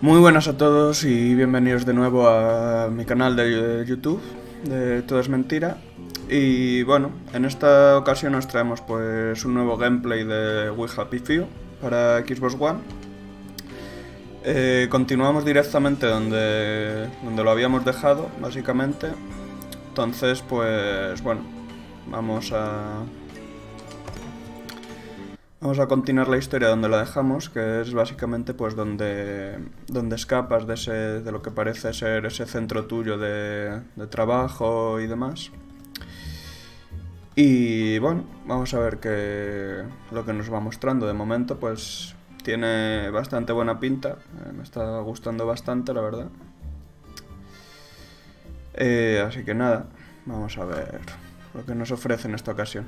Muy buenas a todos y bienvenidos de nuevo a mi canal de YouTube de Todo es Mentira. Y bueno, en esta ocasión nos traemos pues un nuevo gameplay de We Happy Few para Xbox One. Continuamos directamente donde lo habíamos dejado, básicamente. Entonces pues bueno, vamos a continuar la historia donde la dejamos, que es básicamente pues donde escapas de lo que parece ser ese centro tuyo de trabajo y demás. Y bueno, vamos a ver lo que nos va mostrando. De momento pues tiene bastante buena pinta, me está gustando bastante, la verdad. Así que nada, vamos a ver lo que nos ofrece en esta ocasión.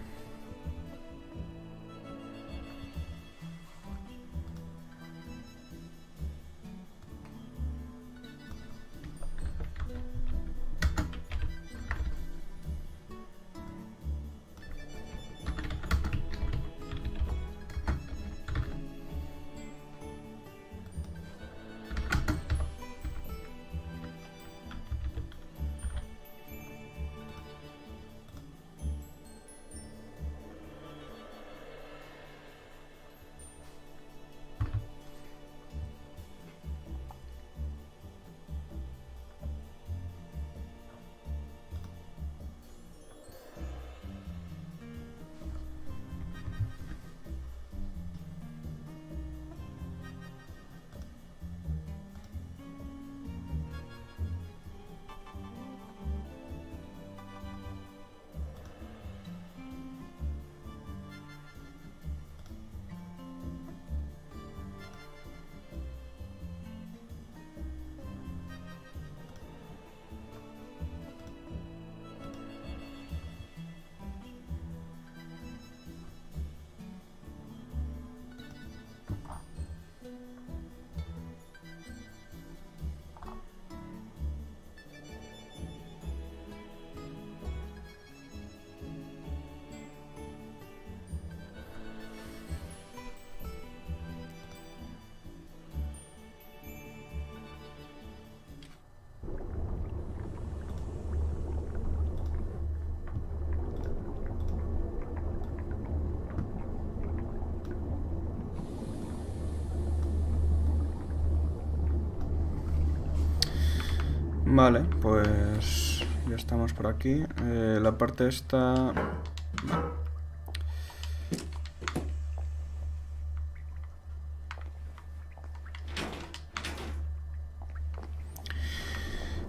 Vale, pues ya estamos por aquí. La parte esta...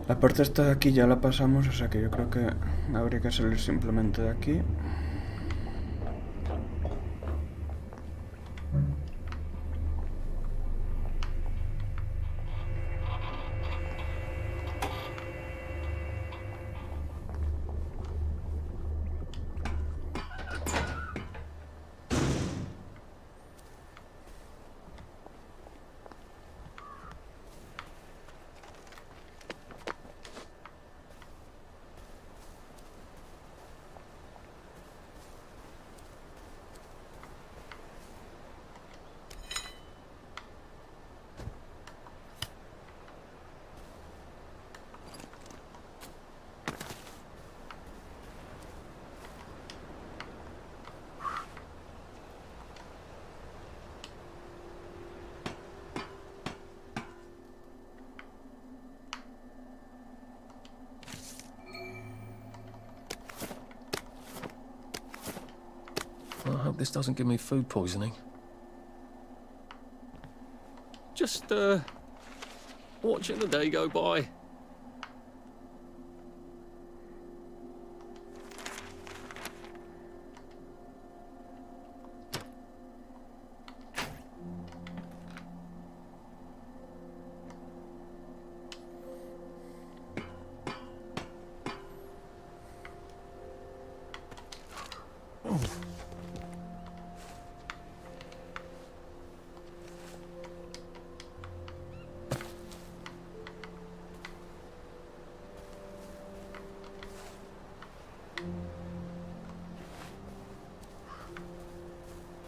La parte esta de aquí ya la pasamos, o sea que yo creo que habría que salir simplemente de aquí. I hope this doesn't give me food poisoning. Just, watching the day go by.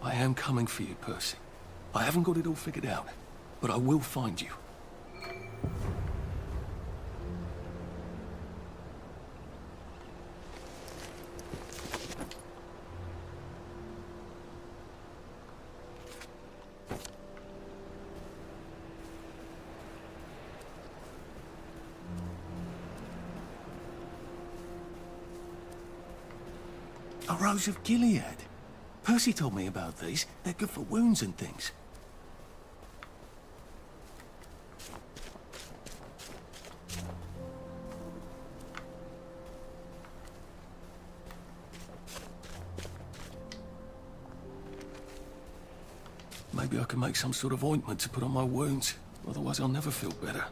I am coming for you, Percy. I haven't got it all figured out, but I will find you. A rose of Gilead. Percy told me about these. They're good for wounds and things. Maybe I can make some sort of ointment to put on my wounds. Otherwise I'll never feel better.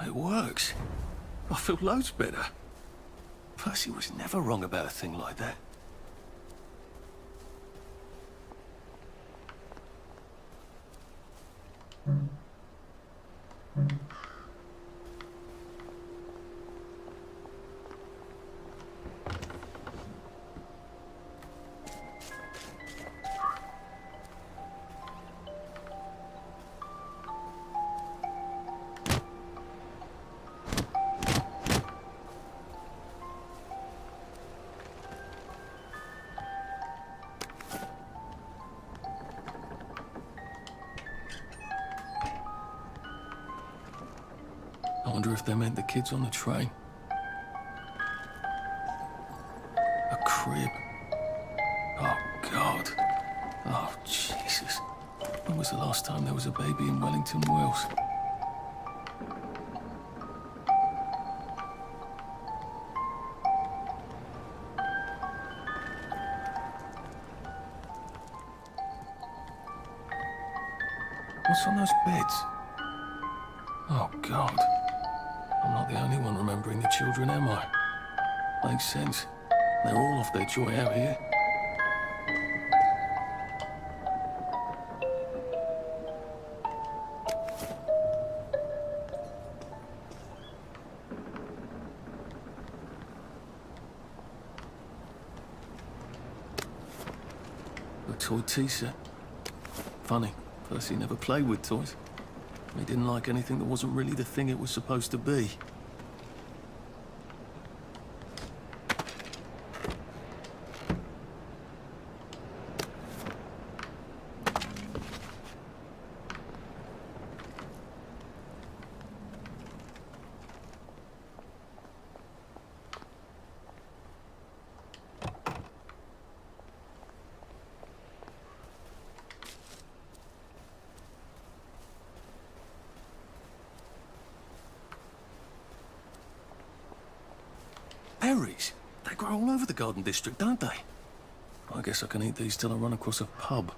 It works. I feel loads better. Percy was never wrong about a thing like that. I wonder if they meant the kids on the train. A crib. Oh, God. Oh, Jesus. When was the last time there was a baby in Wellington, Wales? What's on those beds? Oh, God. I'm not the only one remembering the children, am I? Makes sense. They're all off their joy out here. A toy tea set. Funny, Percy never played with toys. He didn't like anything that wasn't really the thing it was supposed to be. Berries? They grow all over the Garden District, don't they? I guess I can eat these till I run across a pub.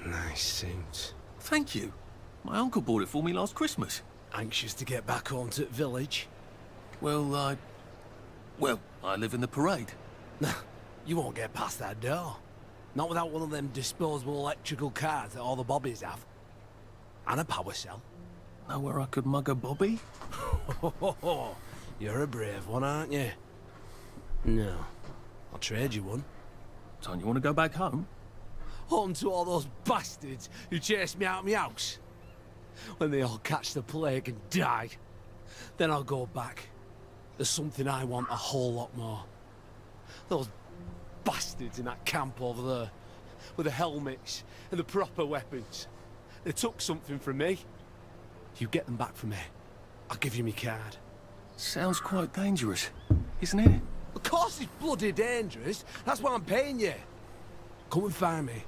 Nice suit. Thank you. My uncle bought it for me last Christmas. Anxious to get back home to the village? Well, I live in the parade. You won't get past that door. Not without one of them disposable electrical cars that all the bobbies have. And a power cell. Know where I could mug a bobby? You're a brave one, aren't you? No. I'll trade you one. Don't you want to go back home? Home to all those bastards who chased me out of my house. When they all catch the plague and die. Then I'll go back. There's something I want a whole lot more. Those bastards in that camp over there. With the helmets and the proper weapons. They took something from me. You get them back from me. I'll give you my card. Sounds quite dangerous, isn't it? Of course it's bloody dangerous. That's why I'm paying you. Come and find me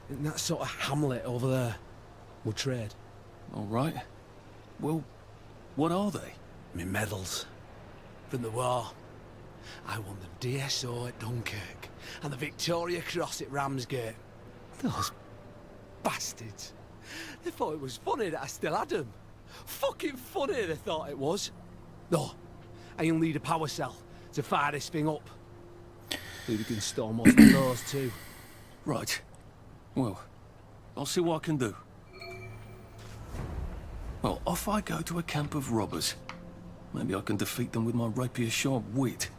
in that sort of hamlet over there. We'll trade. All right. Well, what are they? Me medals. From the war. I won the DSO at Dunkirk and the Victoria Cross at Ramsgate. Those bastards bastards. They thought it was funny that I still had them. Fucking funny they thought it was. No, I'll need a power cell to fire this thing up. Maybe we can store most of those too. Right. Well, I'll see what I can do. Well, off I go to a camp of robbers. Maybe I can defeat them with my rapier-sharp wit.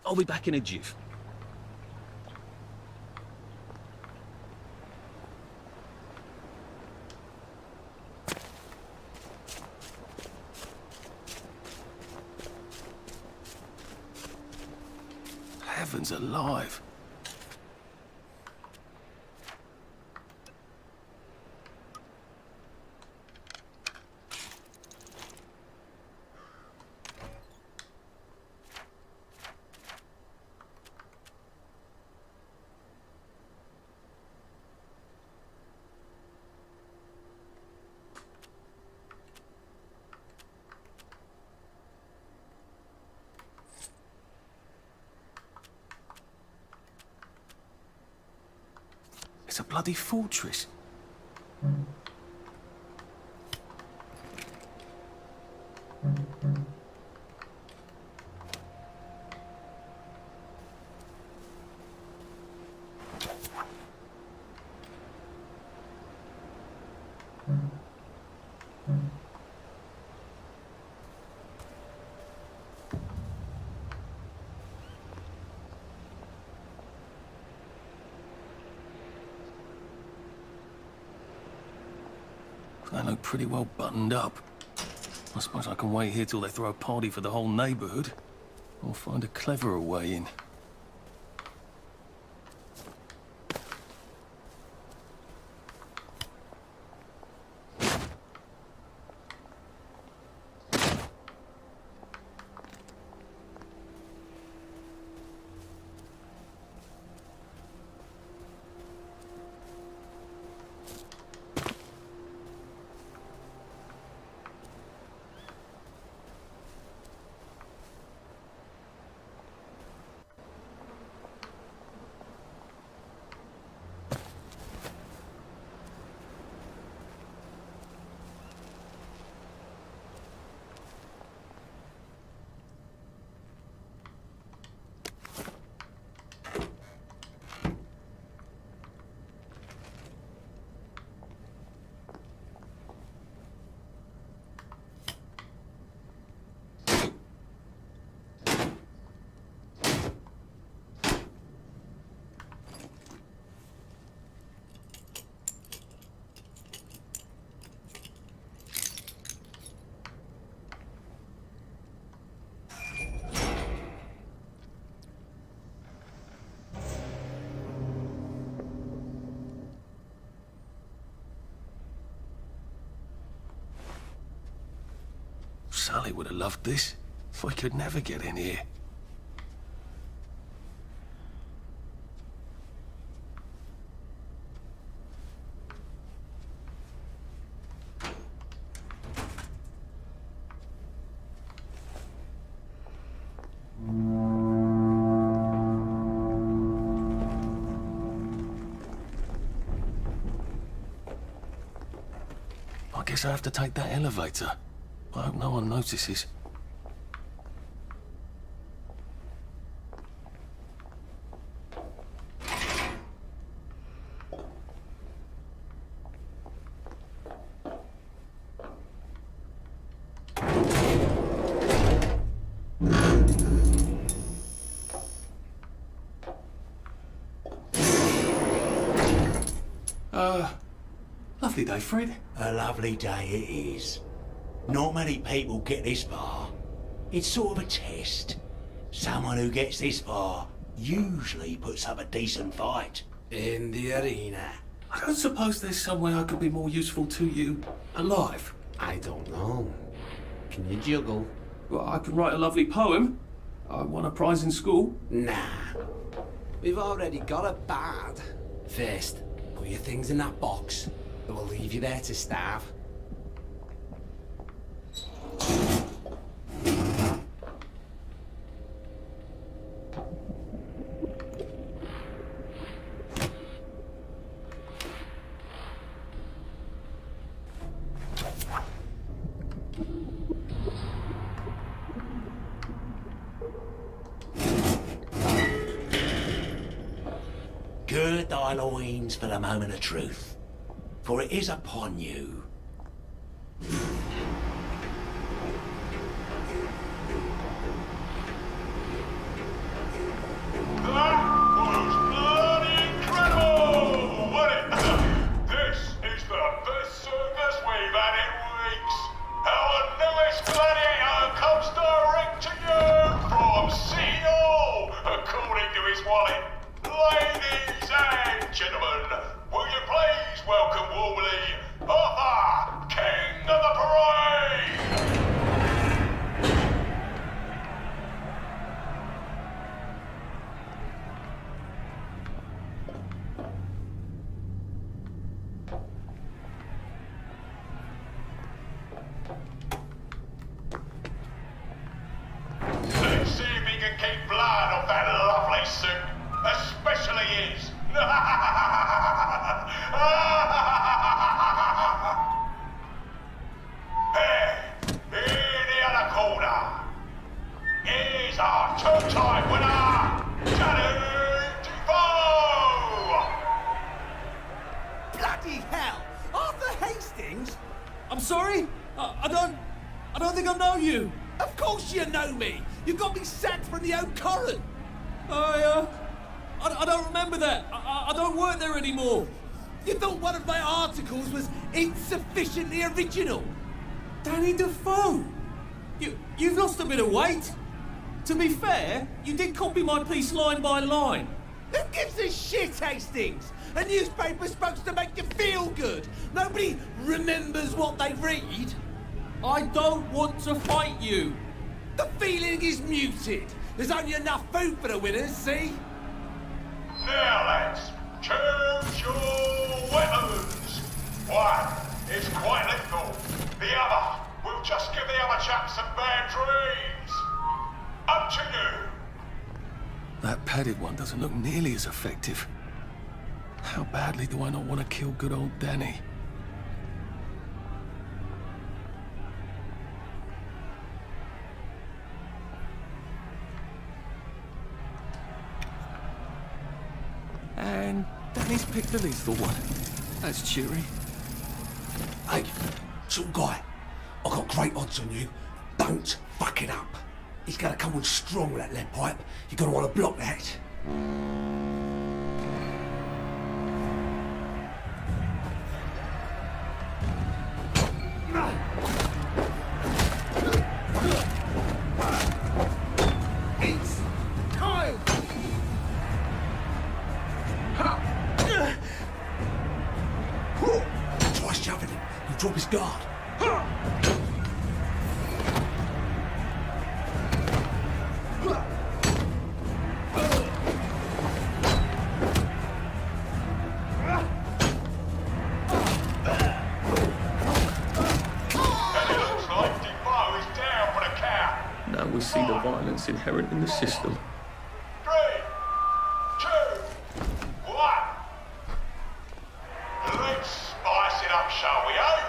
I'll be back in a jiff. Heavens alive. It's a bloody fortress. They look pretty well buttoned up. I suppose I can wait here till they throw a party for the whole neighborhood, or find a cleverer way in. Sally would have loved this. We could never get in here. I guess I have to take that elevator. I hope no one notices. Lovely day, Fred. A lovely day it is. Not many people get this far. It's sort of a test. Someone who gets this far usually puts up a decent fight. In the arena. I don't suppose there's some way I could be more useful to you alive. I don't know. Can you juggle? Well, I can write a lovely poem. I won a prize in school. Nah. We've already got a bard. First, put your things in that box. And we'll leave you there to starve. Gird thy loins for the moment of truth, for it is upon you. That was bloody incredible, wasn't it? This is the best circus we've had in weeks. Our newest gladiator comes direct to you from City Hall, according to his wallet. Ladies and gentlemen, will you please welcome warmly Arthur, King of the Parade! Let's see if he can keep blood off that lovely suit. Especially his. Hey, in the other corner is our two-time winner, Danny Defoe! Bloody hell! Arthur Hastings? I'm sorry? I don't think I know you. Of course you know me! You got me sacked from the old Corin! I don't remember that. I don't work there anymore. You thought one of my articles was insufficiently original? Danny Defoe. You've lost a bit of weight. To be fair, you did copy my piece line by line. Who gives a shit, Hastings? A newspaper's supposed to make you feel good. Nobody remembers what they read. I don't want to fight you. The feeling is muted. There's only enough food for the winners, see? Now lads, choose your weapons. One is quite lethal. The other will just give the other chap some bad dreams. Up to you. That padded one doesn't look nearly as effective. How badly do I not want to kill good old Danny? And Danny's picked the lethal one. That's cheery. Hey, little guy, I got great odds on you. Don't fuck it up. He's gonna come on strong with that lead pipe. You're gonna want to block that. It's time! Try shoving him. He'll drop his guard. Now we see the violence inherent in the system. 3, 2, 1. Let's spice it up, shall we, eh?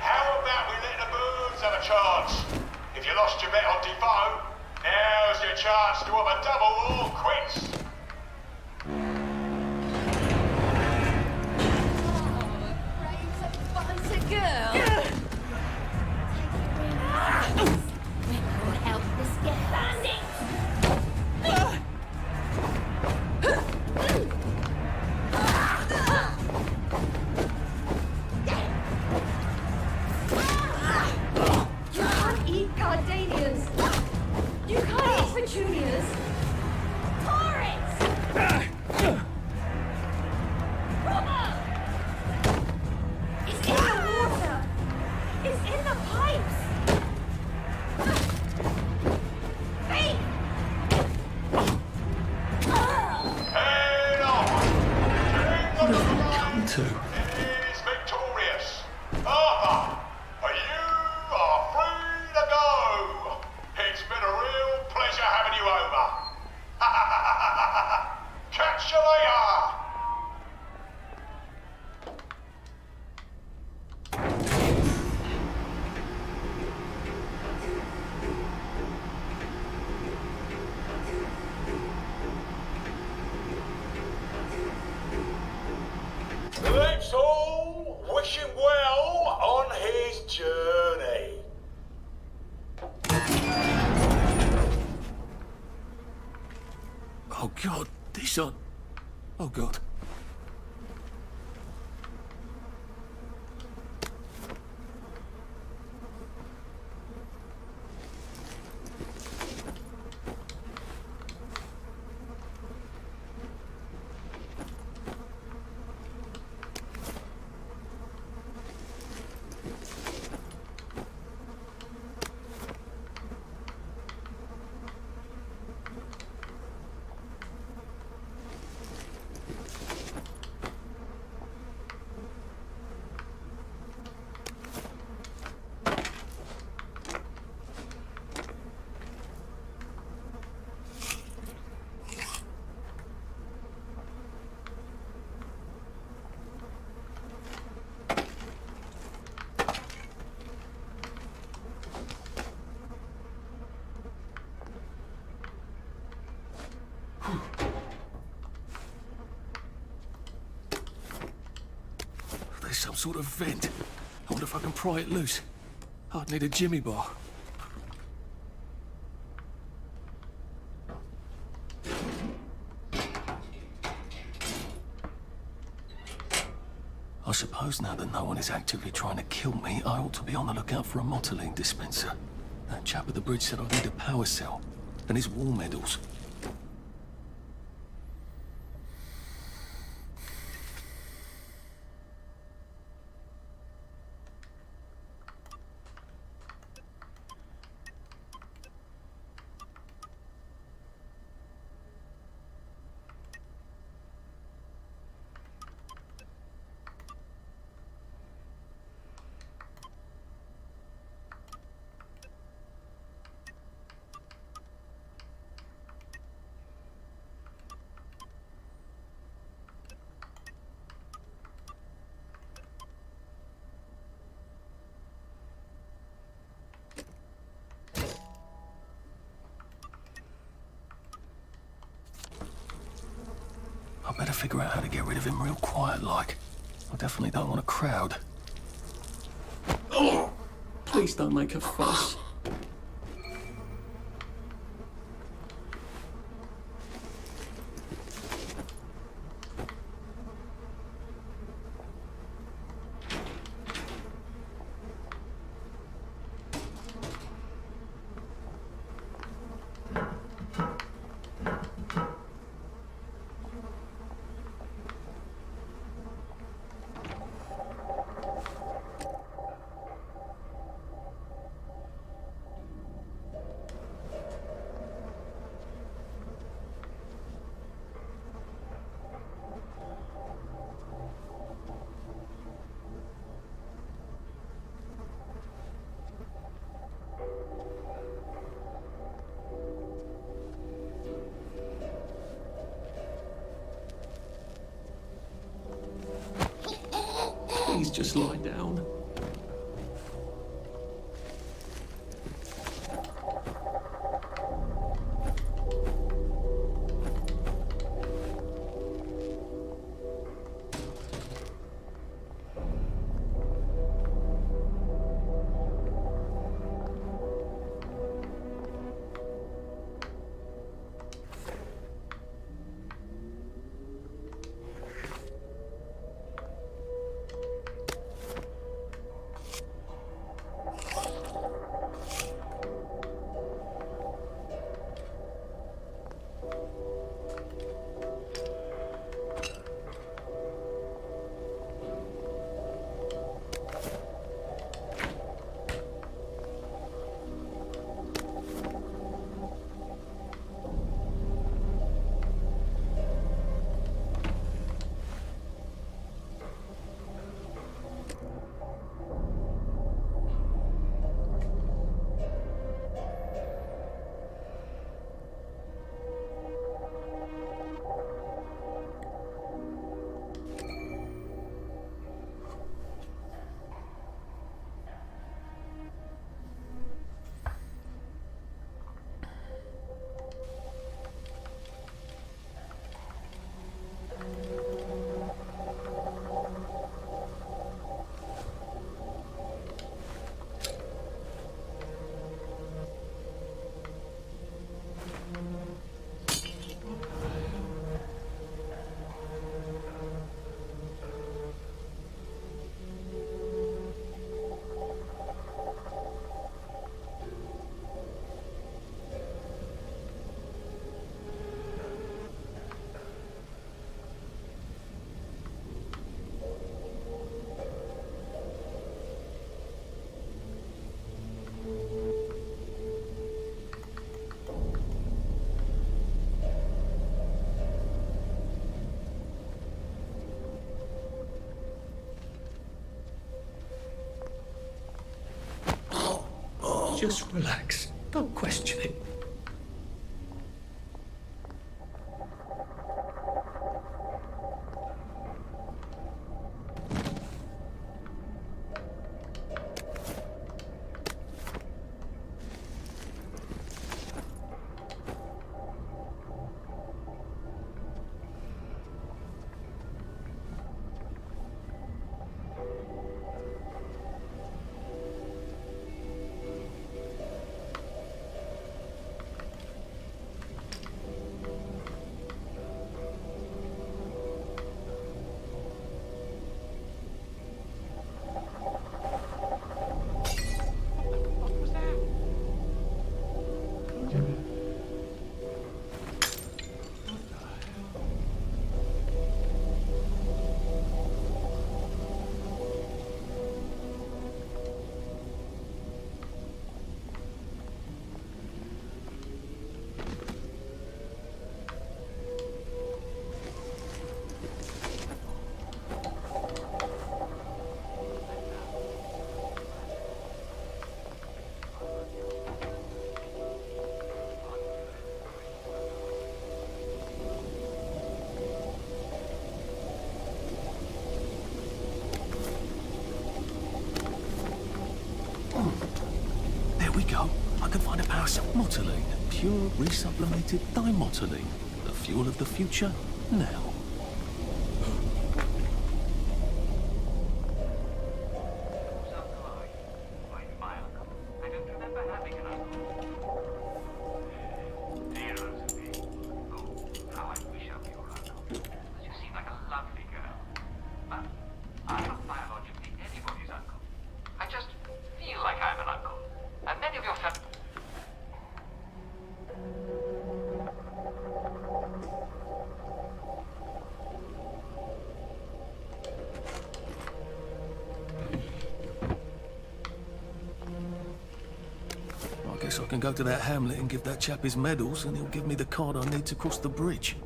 How about we let the birds have a chance? If you lost your bet on Defoe, now's your chance to have a double or quits. wish him well on his journey. Oh God, these are... Oh God. There's some sort of vent. I wonder if I can pry it loose. I'd need a jimmy bar. I suppose now that no one is actively trying to kill me, I ought to be on the lookout for a motoline dispenser. That chap at the bridge said I'd need a power cell, and his war medals. I better figure out how to get rid of him real quiet-like. I definitely don't want a crowd. Oh, please don't make a fuss. Please just lie down. Just relax. Don't question it. There we go. I can find a power motoline. Pure resublimated dimotoline. The fuel of the future, now. I guess I can go to that hamlet and give that chap his medals, and he'll give me the card I need to cross the bridge.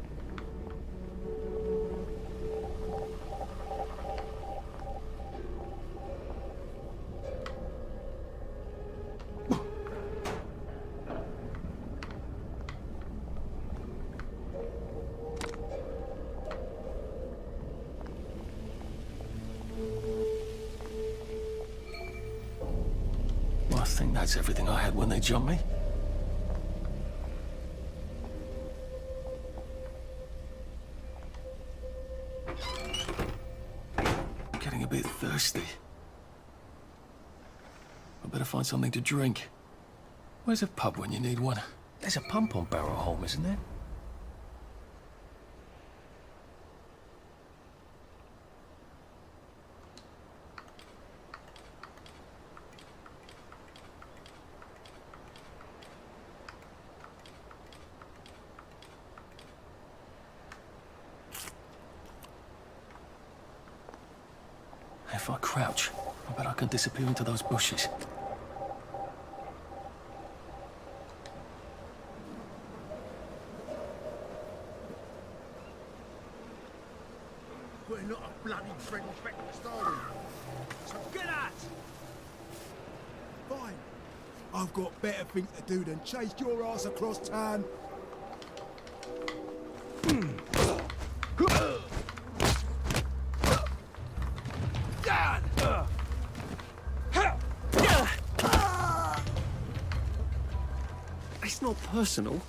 I think that's everything I had when they jumped me. Getting a bit thirsty. I better find something to drink. Where's a pub when you need one? There's a pump on Barrow Holm, isn't there? If I crouch, I bet I can disappear into those bushes. We're not a bloody friendly breakfast, are we? So get out! Fine. I've got better things to do than chase your ass across town. It's not personal.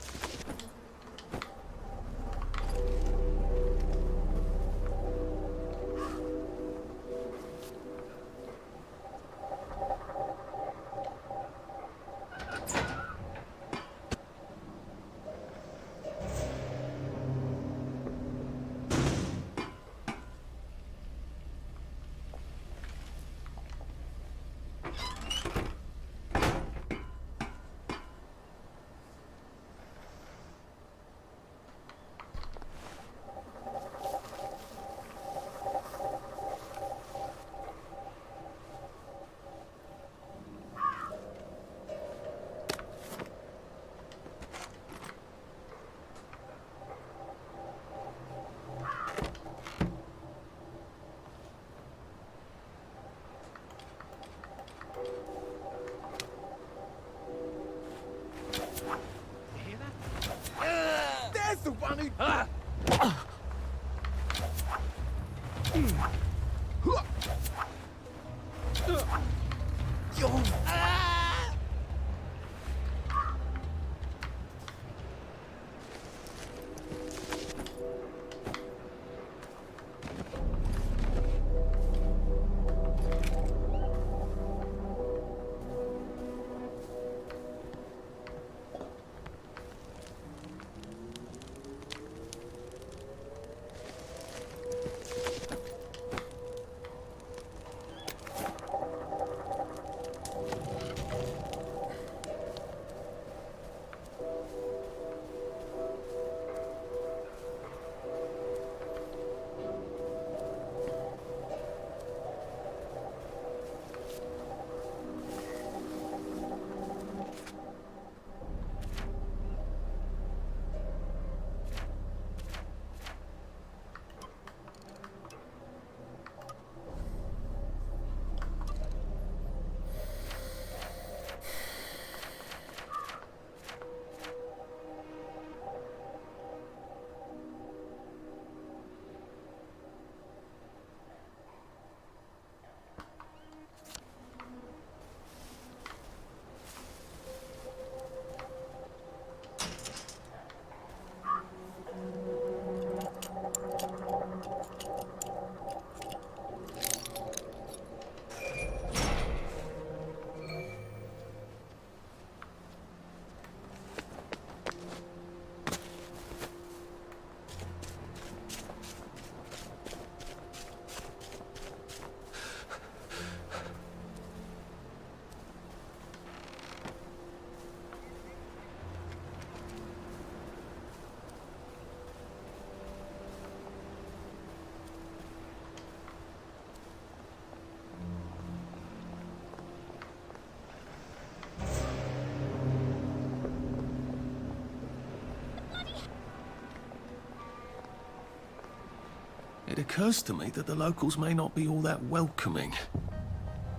It occurs to me that the locals may not be all that welcoming.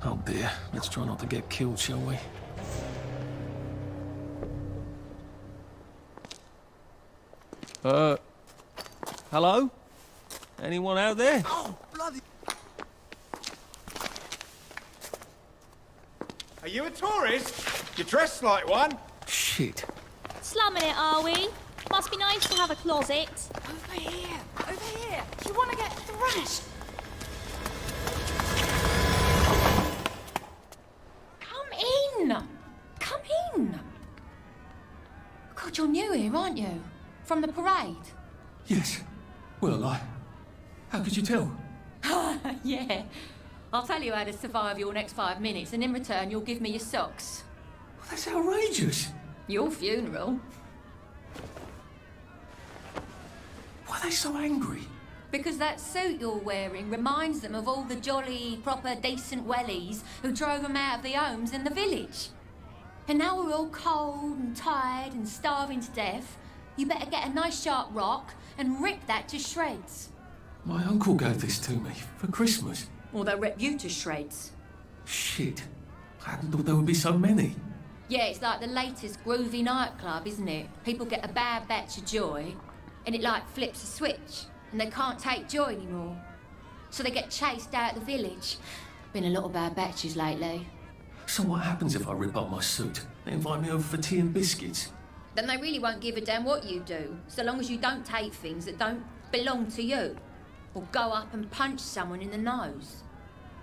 Oh dear, let's try not to get killed, shall we? Hello? Anyone out there? Oh, bloody... Are you a tourist? You're dressed like one. Shit. Slumming it, are we? Must be nice to have a closet. Over here! Over here! Do you want to get thrashed? Come in! Come in! God, you're new here, aren't you? From the parade? Yes. Well, how could you tell? Yeah. I'll tell you how to survive your next 5 minutes, and in return you'll give me your socks. Well, that's outrageous. Your funeral. Why are they so angry? Because that suit you're wearing reminds them of all the jolly, proper, decent wellies who drove them out of their homes in the village. And now we're all cold and tired and starving to death. You better get a nice sharp rock and rip that to shreds. My uncle gave this to me for Christmas. Or they'll rip you to shreds. Shit. I hadn't thought there would be so many. Yeah, it's like the latest groovy nightclub, isn't it? People get a bad batch of joy, and it like flips a switch, and they can't take joy anymore. So they get chased out of the village. Been a lot of bad batches lately. So what happens if I rip up my suit? They invite me over for tea and biscuits. Then they really won't give a damn what you do, so long as you don't take things that don't belong to you. Or go up and punch someone in the nose.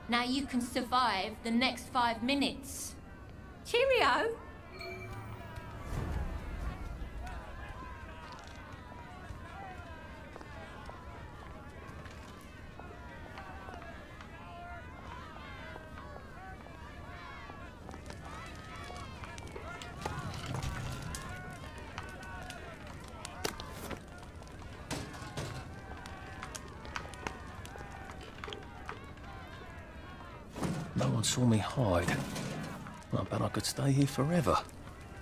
Now you can survive the next 5 minutes. Cheerio! No one saw me hide. I bet I could stay here forever.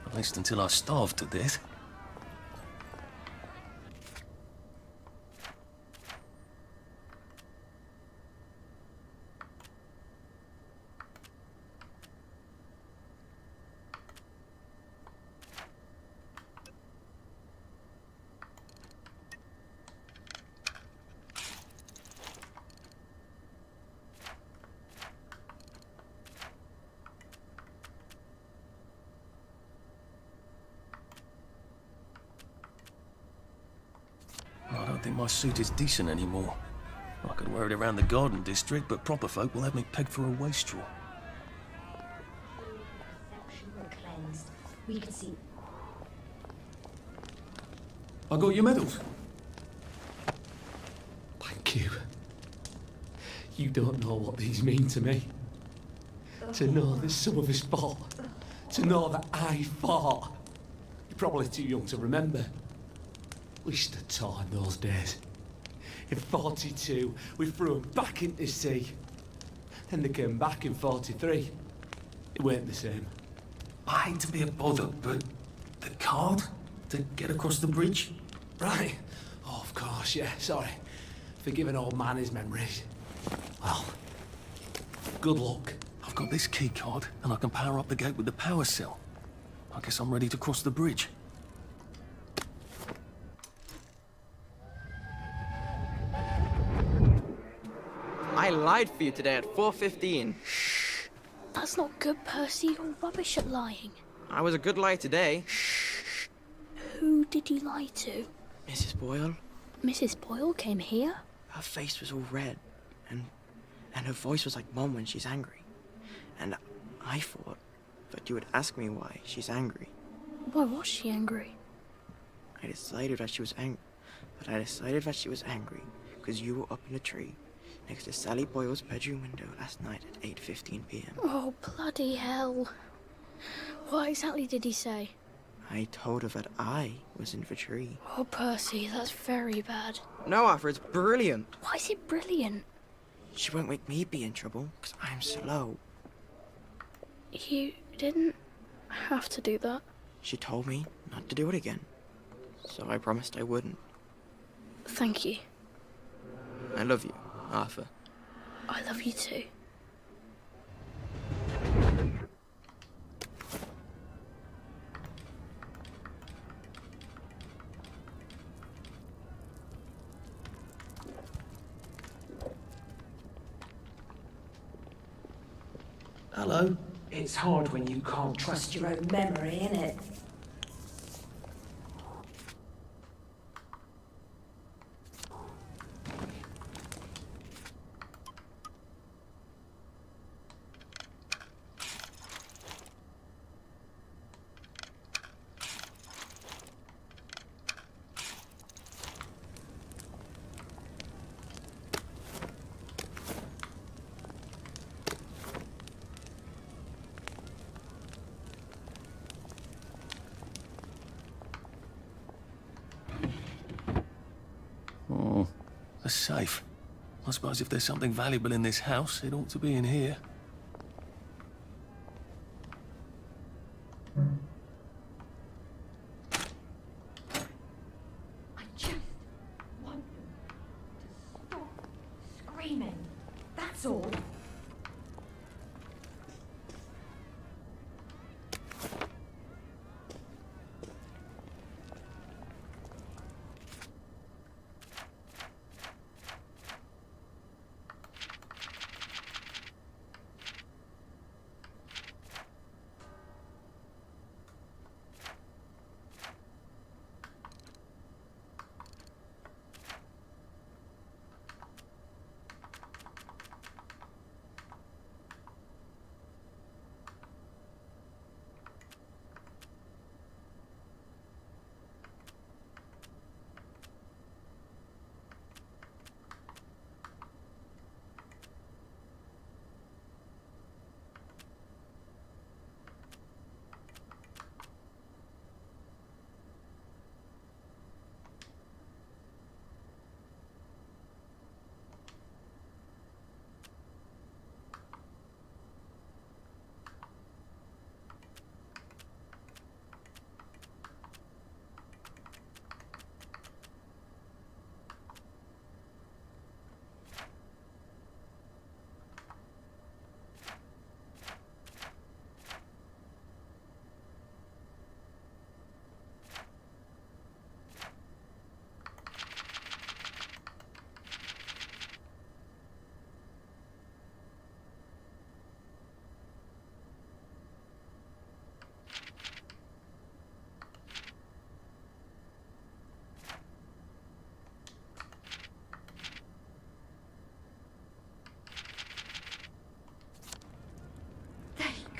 At least until I starved to death. think my suit is decent anymore. I could wear it around the garden district, but proper folk will have me pegged for a wastrel. We could see. I got your medals. Thank you. You don't know what these mean to me. To know that some of us fought. To know that I fought. You're probably too young to remember. We stood tall in those days. In 42, we threw them back into the sea. Then they came back in 43. It weren't the same. I hate to be a bother, but the card to get across the bridge? Right. Oh, of course, yeah, sorry. Forgive an old man his memories. Well, good luck. I've got this key card, and I can power up the gate with the power cell. I guess I'm ready to cross the bridge. I lied for you today at 4:15. That's not good, Percy. You're rubbish at lying. I was a good liar today. Who did you lie to? Mrs. Boyle, Mrs. Boyle came here? her face was all red, and her voice was like Mom when she's angry. And I thought that you would ask me why she's angry. Why was she angry? I decided that she was angry because you were up in a tree next to Sally Boyle's bedroom window last night at 8:15 p.m. Oh, bloody hell. What exactly did he say? I told her that I was in the tree. Oh, Percy, that's very bad. No, Arthur, it's brilliant. Why is it brilliant? She won't make me be in trouble because I'm slow. You didn't have to do that. She told me not to do it again, so I promised I wouldn't. Thank you. I love you, Arthur. I love you too. Hello? It's hard when you can't trust your own memory, innit? Oh, a safe. I suppose if there's something valuable in this house, it ought to be in here. I just want them to stop screaming. That's all.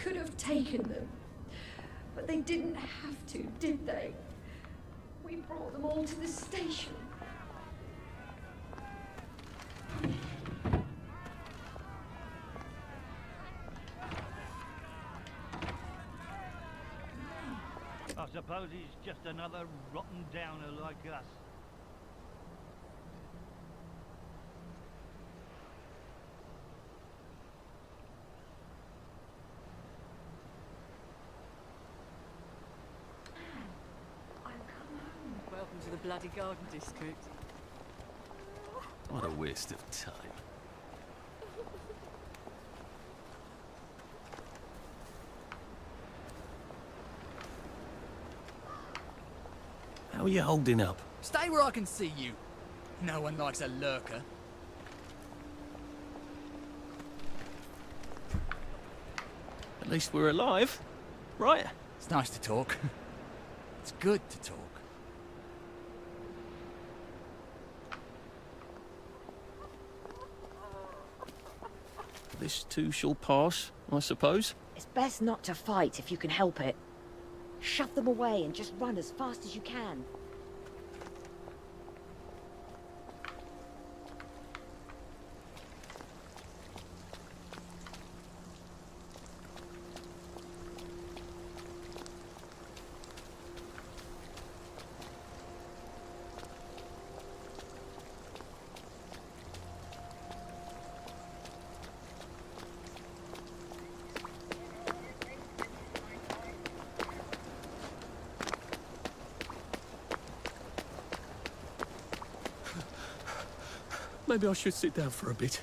could have taken them. But they didn't have to, did they? We brought them all to the station. I suppose he's just another rotten downer like us. Welcome to the bloody garden district. What a waste of time. How are you holding up? Stay where I can see you. No one likes a lurker. At least we're alive, right? It's nice to talk. It's good to talk. This too shall pass, I suppose. It's best not to fight if you can help it. Shove them away and just run as fast as you can. Maybe I should sit down for a bit.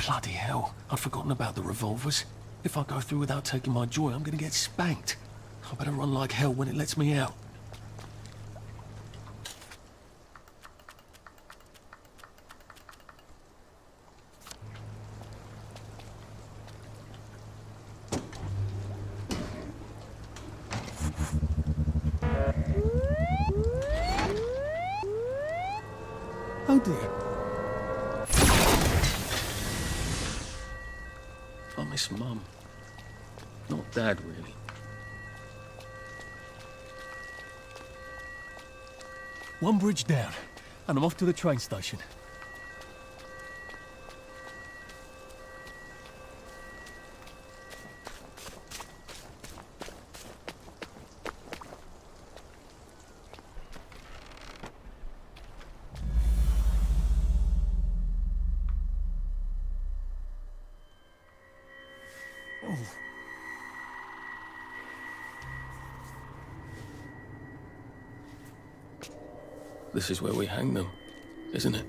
Bloody hell, I'd forgotten about the revolvers. If I go through without taking my joy, I'm gonna get spanked. I better run like hell when it lets me out. Oh dear. I miss Mum. Not Dad, really. One bridge down, and I'm off to the train station. This is where we hang them, isn't it?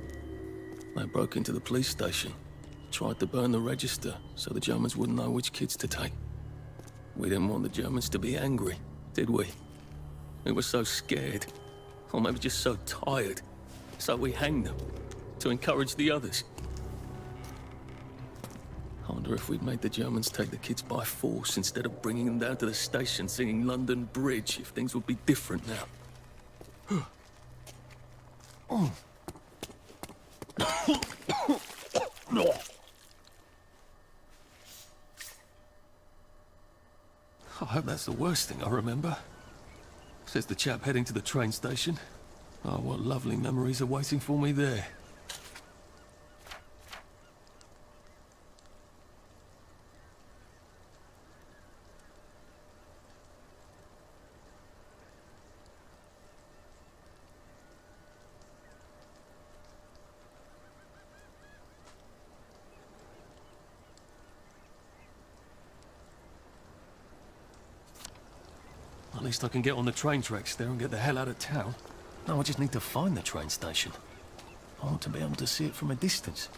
They broke into the police station, tried to burn the register so the Germans wouldn't know which kids to take. We didn't want the Germans to be angry, did we? We were so scared, or maybe just so tired, so we hanged them to encourage the others. I wonder if we'd made the Germans take the kids by force instead of bringing them down to the station singing London Bridge, if things would be different now. Oh. I hope that's the worst thing I remember. Says the chap heading to the train station. Oh, what lovely memories are waiting for me there. At least I can get on the train tracks there and get the hell out of town. Now I just need to find the train station. I want to be able to see it from a distance.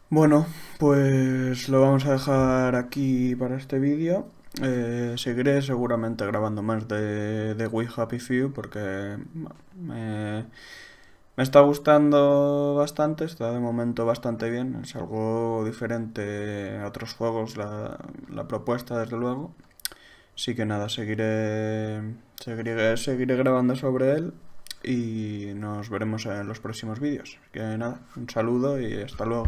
Bueno, pues lo vamos a dejar aquí para este vídeo. Seguiré seguramente grabando más de We Happy Few porque me está gustando bastante, está de momento bastante bien, es algo diferente a otros juegos la propuesta, desde luego. Así que nada, seguiré grabando sobre él y nos veremos en los próximos vídeos. Así que nada, un saludo y hasta luego.